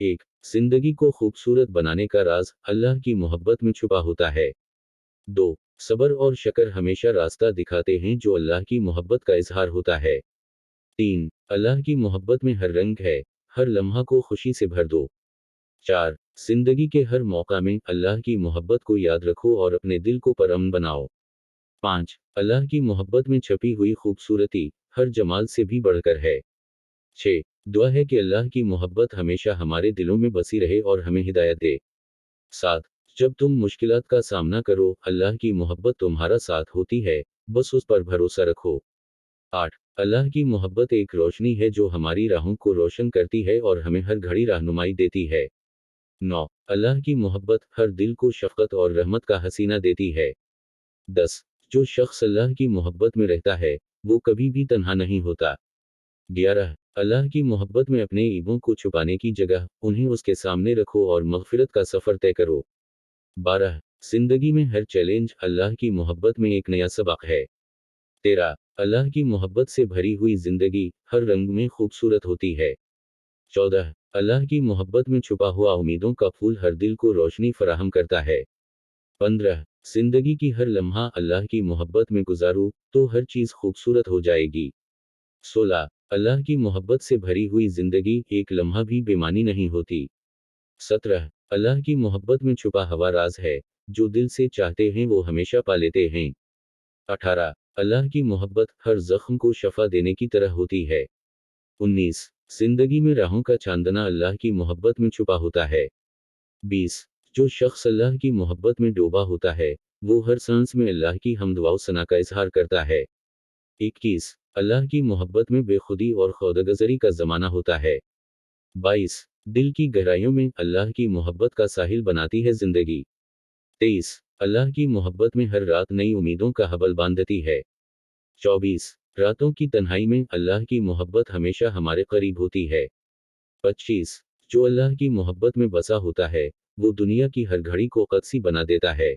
एक, जिंदगी को खूबसूरत बनाने का राज अल्लाह की मोहब्बत में छुपा होता है। दो, सब्र और शक्र हमेशा रास्ता दिखाते हैं जो अल्लाह की मोहब्बत का इजहार होता है। तीन, अल्लाह की मोहब्बत में हर रंग है, हर लम्हा को खुशी से भर दो। चार, जिंदगी के हर मौका में अल्लाह की मोहब्बत को याद रखो और अपने दिल को परअमन बनाओ। पाँच, अल्लाह की मोहब्बत में छपी हुई खूबसूरती हर जमाल से भी बढ़कर है। 6. दुआ है कि अल्लाह की मोहब्बत हमेशा हमारे दिलों में बसी रहे और हमें हिदायत दे। 7. जब तुम मुश्किलात का सामना करो अल्लाह की मोहब्बत तुम्हारा साथ होती है, बस उस पर भरोसा रखो। 8. अल्लाह की मोहब्बत एक रोशनी है जो हमारी राहों को रोशन करती है और हमें हर घड़ी रहनुमाई देती है। 9. अल्लाह की मोहब्बत हर दिल को शफ़क़त और रहमत का हसीना देती है। 10. जो शख्स अल्लाह की मोहब्बत में रहता है, वो कभी भी तन्हा नहीं होता। 11. अल्लाह की मोहब्बत में अपने ईगों को छुपाने की जगह उन्हें उसके सामने रखो और मग़फ़िरत का सफ़र तय करो। 12. जिंदगी में हर चैलेंज अल्लाह की मोहब्बत में एक नया सबक है। 13. अल्लाह की मोहब्बत से भरी हुई जिंदगी हर रंग में खूबसूरत होती है। 14. अल्लाह की मोहब्बत में छुपा हुआ उम्मीदों का फूल हर दिल को रोशनी फराहम करता है। 15. जिंदगी की हर लम्हा अल्लाह की मोहब्बत में गुजारो तो हर चीज़ खूबसूरत हो जाएगी। 16. अल्लाह की मोहब्बत से भरी हुई जिंदगी एक लम्हा भी बेमानी नहीं होती। 17. अल्लाह की मोहब्बत में छुपा हवा राज है, जो दिल से चाहते हैं वो हमेशा पा लेते हैं। 18. अल्लाह की मोहब्बत हर जख्म को शफा देने की तरह होती है। 19. जिंदगी में राहों का चांदना अल्लाह की मोहब्बत में छुपा होता है। 20. जो शख्स अल्लाह की मोहब्बत में डूबा होता है, वो हर सांस में अल्लाह की हम्द व सना का इजहार करता है। 21. अल्लाह की मोहब्बत में बेखुदी और खुदगज़री का ज़माना होता है। 22. दिल की गहराइयों में अल्लाह की मोहब्बत का साहिल बनाती है जिंदगी। 23. अल्लाह की मोहब्बत में हर रात नई उम्मीदों का हबल बांधती है। 24. रातों की तन्हाई में अल्लाह की मोहब्बत हमेशा हमारे करीब होती है। 25. जो अल्लाह की मोहब्बत में बसा होता है, वो दुनिया की हर घड़ी को कदसी बना देता है।